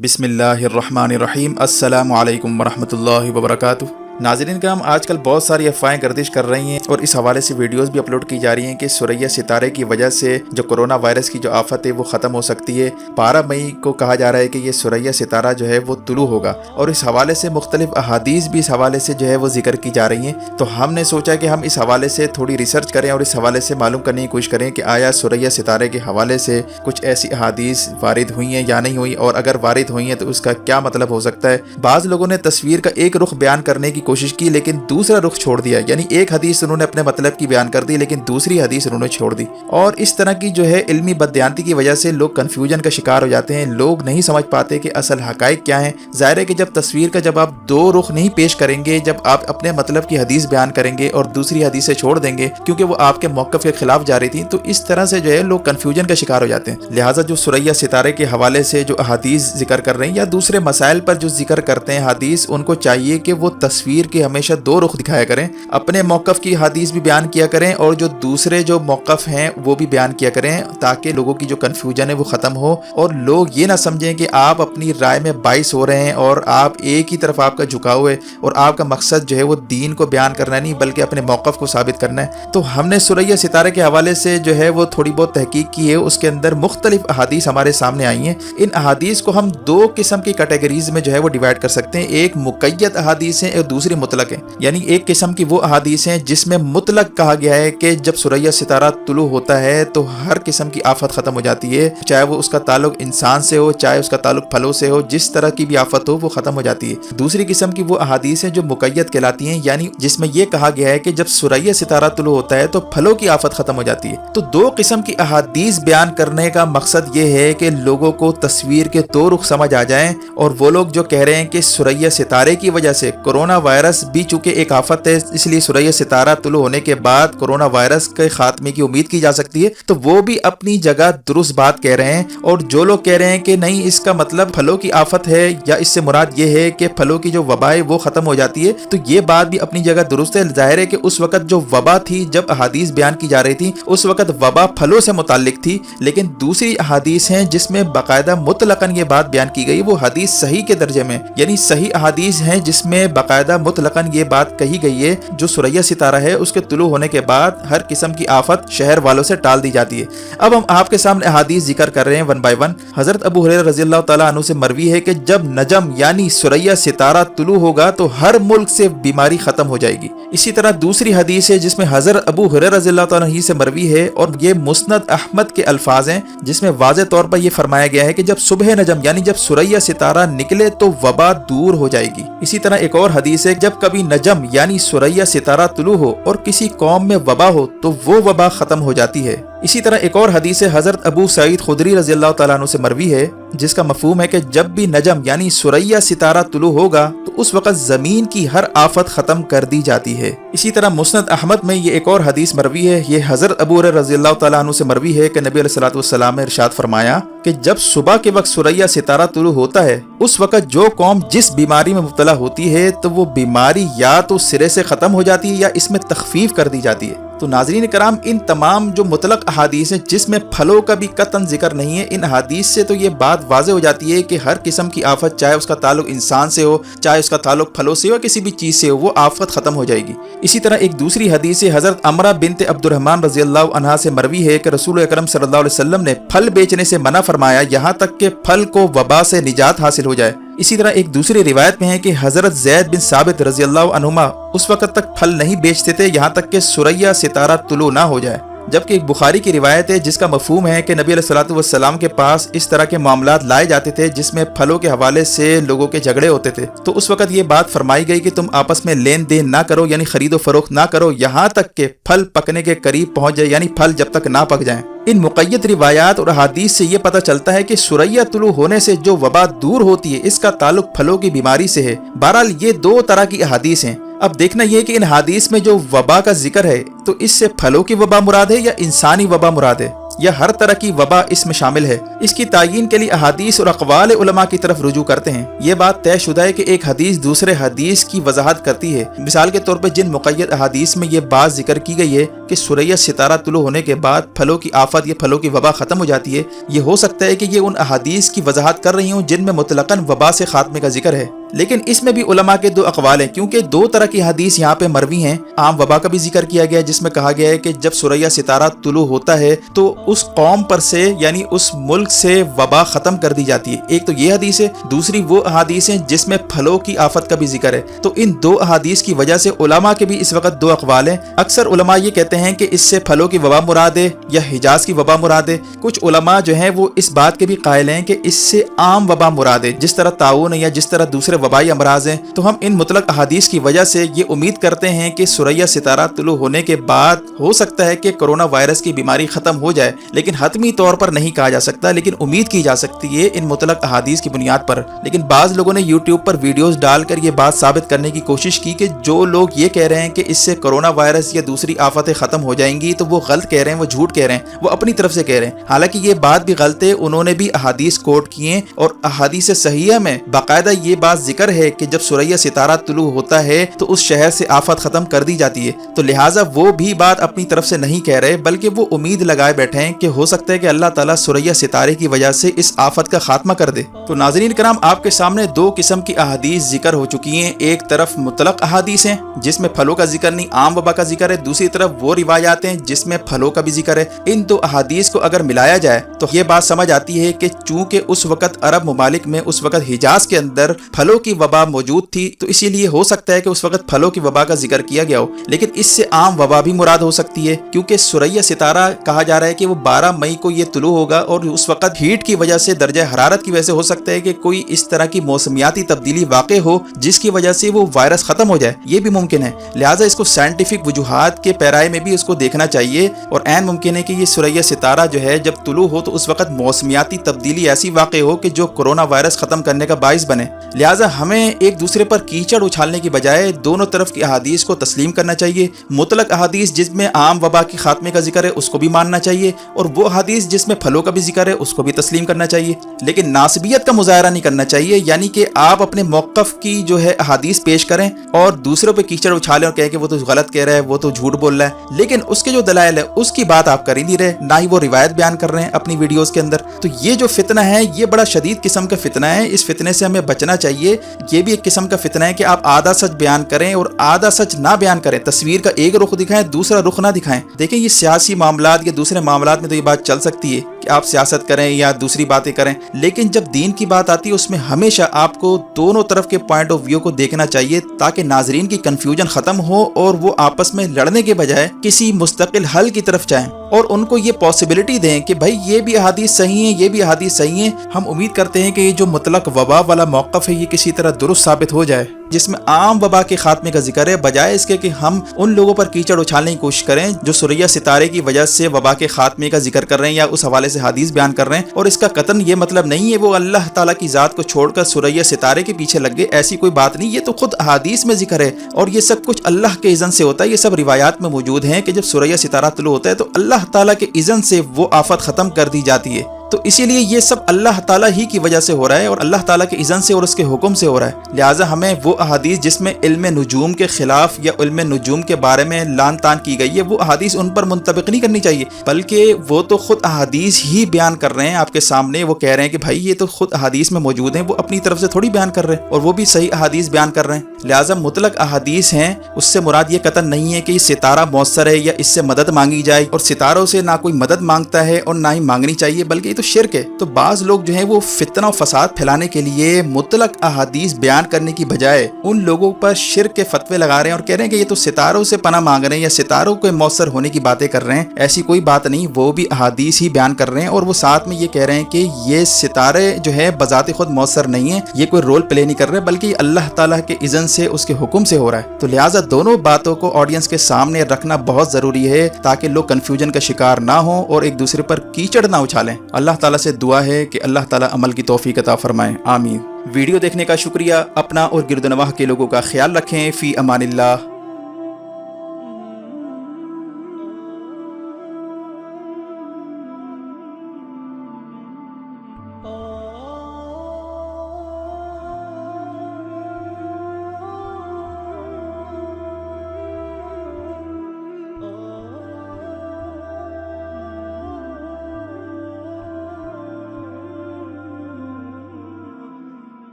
बिस्मिल्लाहिर्रहमानिर्रहीम। अस्सलामु अलैकुम वरहमतुल्लाहि वबरकातुहू। नाज़रीन करम, आजकल बहुत सारी अफवाहें गर्दिश कर रही हैं और इस हवाले से वीडियोस भी अपलोड की जा रही हैं कि सुरैया सितारे की वजह से जो कोरोना वायरस की जो आफत है वो ख़त्म हो सकती है। 12 मई को कहा जा रहा है कि ये सुरैया सितारा जो है वो तुलू होगा और इस हवाले से मुख्तलिफ अहादीस भी इस हवाले से जो है वो जिक्र की जा रही हैं। तो हमने सोचा कि हम इस हवाले से थोड़ी रिसर्च करें और इस हवाले से मालूम करने की कोशिश करें कि आया सुरैया सितारे के हवाले से कुछ ऐसी अहादीस वारिद हुई हैं या नहीं हुई, और अगर वारिद हुई हैं तो उसका क्या मतलब हो सकता है। बाज़ लोगों ने तस्वीर का एक रुख बयान करने की कोशिश की लेकिन दूसरा रुख छोड़ दिया, यानी एक हदीस उन्होंने अपने मतलब की बयान कर दी लेकिन दूसरी हदीस उन्होंने छोड़ दी। और इस तरह की जो है इल्मी बदयांती की वजह से लोग कन्फ्यूजन का शिकार हो जाते हैं। लोग नहीं समझ पाते कि असल हकाइक क्या है। ज़ाहिर है कि जब तस्वीर का जब आप दो रुख नहीं पेश करेंगे, जब आप अपने मतलब की हदीस बयान करेंगे और दूसरी हदीस से छोड़ देंगे क्योंकि वो आपके मौक़िफ़ के खिलाफ जा रही थी, तो इस तरह से जो है लोग कन्फ्यूजन का शिकार हो जाते हैं। लिहाजा जो सुरैया सितारे के हवाले से जो अहादीस जिक्र कर रहे हैं या दूसरे मसाइल पर जो जिक्र करते हैं हदीस, उनको चाहिए कि वो तस्वीर के हमेशा दो रुख दिखाया करें, अपने मौक़िफ़ की हदीस भी बयान किया करें और जो दूसरे जो मौक़िफ़ हैं वो भी बयान किया करें, ताकि लोगों की जो कन्फ्यूजन है वो ख़त्म हो और लोग ये ना समझें कि आप अपनी राय में बाइस हो रहे हैं और आप एक ही तरफ आपका झुकाव है और आपका मकसद जो है वो दीन को बयान करना नहीं बल्कि अपने मौक़िफ़ को साबित करना है। तो हमने सुरैया सितारे के हवाले से जो है वो थोड़ी बहुत तहकीक की है, उसके अंदर मुख्तलिफ अहादीस हमारे सामने आई हैं। इन अहादीस को हम दो किस्म की कैटेगरीज में जो है वो डिवाइड कर सकते हैं। एक मुक़य्यद अहादीस है और दूसरी मुतलक है। यानी एक किस्म की वो अहादीस हैं जिसमें मुतलक कहा गया है कि जब सुरैया सितारा तुलू होता है तो हर किस्म की आफत ख़त्म हो जाती है, चाहे वो उसका ताल्लुक इंसान से हो, चाहे उसका ताल्लुक फलों से हो, जिस तरह की भी आफत हो वो ख़त्म हो जाती है। दूसरी किस्म की वो अहादीस हैं जो मुक़य्यद कहलाती हैं, यानी जिसमें यह कहा गया है कि जब सुरैया सितारा तुलू होता है तो फलों की आफत ख़त्म हो जाती है। तो दो किस्म की अहादीस बयान करने का मकसद ये है कि लोगों को तस्वीर के दो रुख समझ आ जाएं और वो लोग जो कह रहे हैं कि सुरैया सितारे की वजह से कोरोना वायरस भी चूँकि एक आफत है इसलिए सुरैया सितारा तुलू होने के बाद कोरोना वायरस के खात्मे की उम्मीद की जा सकती है, तो वो भी अपनी जगह दुरुस्त बात कह रहे हैं। और जो लोग कह रहे हैं कि नहीं इसका मतलब फलों की आफत है या इससे मुराद ये है कि फलों की जो वबा है वो खत्म हो जाती है, तो ये बात भी अपनी जगह दुरुस्त है। जाहिर है कि उस वक्त जो वबा थी, जब अहादीस बयान की जा रही थी उस वक्त वबा फलों से मुताल्लिक थी, लेकिन दूसरी अहादीस हैं जिसमें बाकायदा मुतलकन ये बात बयान की गई, वो हदीस सही के दर्जे में, यानी सही अहादीस हैं जिसमें बाकायदा मुतलकन ये बात कही गई है जो सुरैया सितारा है उसके तुलू होने के बाद हर किस्म की आफत शहर वालों से टाल दी जाती है। अब हम आपके सामने अहादीस जिक्र कर रहे हैं वन बाय वन। हजरत अबू हुरैरा रज़ियल्लाहु तआला अन्हु से मरवी है कि जब नजम यानी सुरैया सितारा तुलू होगा तो हर मुल्क से बीमारी खत्म हो जाएगी। इसी तरह दूसरी हदीस है जिसमें हजरत अबू हुरैरा रज़ियल्लाहु तआला अन्हु से मरवी है और ये मुस्नद अहमद के अल्फाज हैं, जिसमें वाज़ेह तौर पर यह फरमाया गया है कि जब सुबह नजम यानी जब सुरैया सितारा निकले तो वबा दूर हो जाएगी। इसी तरह एक और हदीस है, जब कभी नजम यानी सुरैया सितारा तुलू हो और किसी कौम में वबा हो तो वो वबा खत्म हो जाती है। इसी तरह एक और हदीस है हजरत अबू सईद खुदरी रज़ियल्लाहु तआला अन्हु से मरवी है, जिसका मफहूम है कि जब भी नजम यानी सुरैया सितारा तुलू होगा तो उस वक्त जमीन की हर आफत खत्म कर दी जाती है। इसी तरह मुस्नद अहमद में ये एक और हदीस मरवी है, ये हजरत अबू हुरैरा रज़ियल्लाहु तआला अन्हु से मरवी है कि नबी अलैहिस्सलातु वस्सलाम ने इरशाद फरमाया कि जब सुबह के वक्त सुरैया सितारा तुलू होता है उस वक्त जो कौम जिस बीमारी में मुब्तला होती है तो वो बीमारी या तो सिरे से खत्म हो जाती है या इसमें तखफीफ कर दी जाती है। तो नाज़रीन कराम, इन तमाम जो मुतलक अहादीस हैं जिसमें फलों का भी कतन जिक्र नहीं है, इन अहादीस से तो ये बात वाज़ेह हो जाती है कि हर किस्म की आफत, चाहे उसका ताल्लुक इंसान से हो, चाहे उसका ताल्लुक फलों से हो, किसी भी चीज़ से हो, वो आफत ख़त्म हो जाएगी। इसी तरह एक दूसरी हदीस है हज़रत अमरा बिनत अब्दुर्रहमान रज़ियल्लाहु अन्हा से मरवी है कि रसूल अकरम सल्लल्लाहु अलैहि वसल्लम ने फल बेचने से मना फरमाया यहाँ तक कि फल को वबा से निजात हासिल हो जाए। इसी तरह एक दूसरी रिवायत में है कि हजरत ज़ैद बिन साबित रज़ियल्लाहु अन्हुमा उस वक्त तक फल नहीं बेचते थे यहाँ तक कि सुरैया सितारा तुलू ना हो जाए। जबकि एक बुखारी की रिवायत है जिसका मफहूम है कि नबी अलैहिस्सलातु वस्सलाम के पास इस तरह के मामलात लाए जाते थे जिसमें फलों के हवाले से लोगों के झगड़े होते थे, तो उस वक्त ये बात फरमाई गई कि तुम आपस में लेन देन ना करो, यानी खरीदो फरोख्त ना करो यहाँ तक कि फल पकने के करीब पहुंच जाए, यानी फल जब तक ना पक जाएं। इन मुक़य्यद रिवायात और अहादीस से ये पता चलता है कि सुरैया तुलू होने से जो वबा दूर होती है इसका ताल्लुक फलों की बीमारी से है। बहरहाल ये दो तरह की अहादीस हैं। अब देखना यह कि इन हदीस में जो वबा का जिक्र है तो इससे फलों की वबा मुराद है या इंसानी वबा मुराद है। या हर तरह की वबा इसमें शामिल है। इसकी तायीन के लिए अहादीस और अक़वाल उलमा की तरफ रुजू करते हैं। ये बात तयशुदा है कि एक हदीस दूसरे हदीस की वजाहत करती है। मिसाल के तौर पर जिन मुक़य्यद अहादीस में ये बात जिक्र की गई है कि सुरैया सितारा तुलू होने के बाद फलों की आफत या फलों की वबा खत्म हो जाती है, ये हो सकता है कि ये उन अहादीस की वजाहत कर रही हूँ जिनमें मुतलकन वबा से खात्मे का जिक्र है। लेकिन इसमें भी उलमा के दो अक़वाल हैं, क्योंकि दो तरह की हदीस यहाँ पे मरवी हैं। आम वबा का भी जिक्र किया गया है जिसमें कहा गया है कि जब सुरैया सितारा तुलू होता है तो उस कौम पर से यानी उस मुल्क से वबा खत्म कर दी जाती है। एक तो ये हदीस है, दूसरी वो अहादीस है जिसमें फलों की आफत का भी जिक्र है। तो इन दो अहादीस की वजह से उलमा के भी इस वक्त दो अक़वाल हैं। अक्सर उलमा ये कहते हैं कि इससे फलों की वबा मुराद है या हिजाज की वबा मुराद है। कुछ उलमा जो हैं वो इस बात के भी कायल हैं कि इससे आम वबा मुराद है, जिस तरह ताउन या जिस तरह दूसरे वबाई अमराज हैं। तो हम इन मुतलक अहादीस की वजह से ये उम्मीद करते हैं कि सुरैया सितारा तुलू होने के बाद हो सकता है कि कोरोना वायरस की बीमारी खत्म हो जाए, लेकिन हतमी तौर पर नहीं कहा जा सकता, लेकिन उम्मीद की जा सकती है इन मुतलक अहादीस की बुनियाद पर। लेकिन बाज़ लोगों ने यूट्यूब पर वीडियोस डालकर ये बात साबित करने की कोशिश की कि जो लोग ये कह रहे हैं कि इससे कोरोना वायरस या दूसरी आफतें खत्म हो जाएंगी तो वो गलत कह रहे हैं, वो झूठ कह रहे हैं, वो अपनी तरफ से कह रहे हैं। हालांकि ये बात भी गलत है। उन्होंने भी अहादीस कोट किए और अहादीस सहीहा में बाकायदा ये बात जिक्र है कि जब सुरैया सितारा तुलू होता है तो उस शहर से आफत खत्म कर दी जाती है। तो लिहाजा वो भी बात अपनी तरफ से नहीं कह रहे, बल्कि वो उम्मीद लगाए बैठे हैं कि हो सकता है कि अल्लाह ताला सुरैया सितारे की वजह से इस आफत का खात्मा कर दे। तो नाज़रीन कराम, आपके सामने दो किस्म की अहादीस जिक्र हो चुकी हैं। एक तरफ मुतलक अहादीस हैं जिसमें फलों का जिक्र नहीं, आम वबा का जिक्र है। दूसरी तरफ वो रिवायात हैं जिसमें फलों का भी जिक्र है। इन दो अहादीस को अगर मिलाया जाए तो ये बात समझ आती है कि चूंकि उस वक्त अरब ममालिक में उस वक्त हिजाज के अंदर फलों की वबा मौजूद थी, तो इसीलिए हो सकता है कि उस वक्त फलों की वबा का जिक्र किया गया हो। लेकिन इससे आम वबा भी मुराद हो सकती है, क्योंकि सुरैया सितारा कहा जा रहा है कि वो 12 मई को ये तुलू होगा और उस वक्त हीट की वजह से, दर्जा हरारत की वजह से हो सकता है कि कोई इस तरह की मौसमियाती तब्दीली वाक़ हो जिसकी वजह से वो वायरस खत्म हो जाए। ये भी मुमकिन है। लिहाजा इसको साइंटिफिक वजूहात के पैराए में भी उसको देखना चाहिए और ऐन मुमकिन है कि ये सुरैया सितारा जो है जब तुलू हो तो उस वक्त मौसमियाती तब्दीली ऐसी वाक़ हो कि जो कोरोना वायरस खत्म करने का बाइस बने। लिहाजा हमें एक दूसरे पर कीचड़ उछालने की बजाय दोनों तरफ की अहादीस को तस्लीम करना चाहिए। मुतलक अहादीस जिसमें आम वबा के खात्मे का जिक्र है उसको भी मानना चाहिए और वो अहादीस जिसमें फलों का भी जिक्र है उसको भी तस्लीम करना चाहिए। लेकिन नासबियत का मुजाहरा नहीं करना चाहिए, यानी कि आप अपने मौक़िफ़ की जो है अहादीस पेश करें और दूसरों पे कीचड़ उछालें और कहें कि वो तो गलत कह रहा है, वो तो झूठ बोल रहा है, लेकिन उसके जो दलाइल है उसकी बात आप कर ही नहीं रहे, ना ही वो रिवायत बयान कर रहे हैं अपनी वीडियोस के अंदर। तो ये जो फितना है ये बड़ा शदीद किस्म का फितना है। इस फितने से हमें बचना चाहिए। ये भी एक किस्म का फितना है कि आप आधा सच बयान करें और आधा सच ना बयान करें, तस्वीर का एक रुख दिखाएं दूसरा रुख ना दिखाएं। देखें, ये सियासी मामलात या दूसरे मामलात में तो ये बात चल सकती है कि आप सियासत करें या दूसरी बातें करें, लेकिन जब दीन की बात आती है उसमें हमेशा आपको दोनों तरफ के पॉइंट ऑफ व्यू को देखना चाहिए ताकि नाजरीन की कंफ्यूजन खत्म हो और वो आपस में लड़ने के बजाय किसी मुस्तकिल हल की तरफ जाएं और उनको ये पॉसिबिलिटी दें कि भाई ये भी अहादीस सही है, ये भी अहादीस सही है। हम उम्मीद करते हैं कि ये जो मुतलक वबा वाला मौक़िफ़ है ये किसी तरह दुरुस्त साबित हो जाए, जिसमें आम वबा के खात्मे का जिक्र है, बजाय इसके कि हम उन लोगों पर कीचड़ उछालने की कोशिश करें जो सुरैया सितारे की वजह से वबा के खात्मे का जिक्र कर रहे हैं या उस हवाले से हदीस बयान कर रहे हैं। और इसका कतन ये मतलब नहीं है वो अल्लाह ताला की ज़ात को छोड़कर सुरैया सितारे के पीछे लग गए, ऐसी कोई बात नहीं। ये तो खुद अहादीस में जिक्र है और ये सब कुछ अल्लाह के इज़न से होता है। ये सब रिवायात में मौजूद हैं कि जब सुरैया सितारा तुलू होता है तो अल्लाह ताला के इज़न से वो आफत ख़त्म कर दी जाती है। तो इसीलिए ये सब अल्लाह ताला ही की वजह से हो रहा है और अल्लाह ताला के इज़न से और उसके हुक्म से हो रहा है। लिहाजा हमें वो अहादीस जिसमें इल्म नुजूम के खिलाफ या इल्म नुजूम के बारे में लान तान की गई है वो अहादीस उन पर मुंतबिक नहीं करनी चाहिए, बल्कि वो तो खुद अहादीस ही बयान कर रहे हैं आपके सामने। वो कह रहे हैं कि भाई ये तो खुद अहादीस में मौजूद हैं, वो अपनी तरफ से थोड़ी बयान कर रहे हैं और वो भी सही अहादीस बयान कर रहे हैं। लिहाजा मुतलक अहादीस हैं, उससे मुराद ये कतन नहीं है कि सितारा मौसर है या इससे मदद मांगी जाए, और सितारों से ना कोई मदद मांगता है और ना ही मांगनी चाहिए, बल्कि ये तो शिर्क है। तो बाज़ लोग जो है वो फितना और फसाद फैलाने के लिए मुतलक अहादीस बयान करने की बजाय उन लोगों पर शिर्क के फतवे लगा रहे हैं और कह रहे हैं कि ये तो सितारों से पनाह मांग रहे हैं या सितारों के मौसर होने की बातें कर रहे हैं। ऐसी कोई बात नहीं, वो भी अहादीस ही बयान कर रहे हैं और वो साथ में ये कह रहे हैं कि ये सितारे जो है बजाते खुद मौसर नहीं है, ये कोई रोल प्ले नहीं कर रहे, बल्कि अल्लाह ताला के इज़न से उसके हुक्म से हो रहा है। तो लिहाजा दोनों बातों को ऑडियंस के सामने रखना बहुत ज़रूरी है ताकि लोग कन्फ्यूजन का शिकार ना हो और एक दूसरे पर कीचड़ ना उछालें। अल्लाह ताला से दुआ है कि अल्लाह ताला अमल की तौफीक अता फरमाए, आमीन। वीडियो देखने का शुक्रिया। अपना और गिरदनवाह के लोगों का ख्याल रखें। फ़ी अमानिल्लाह।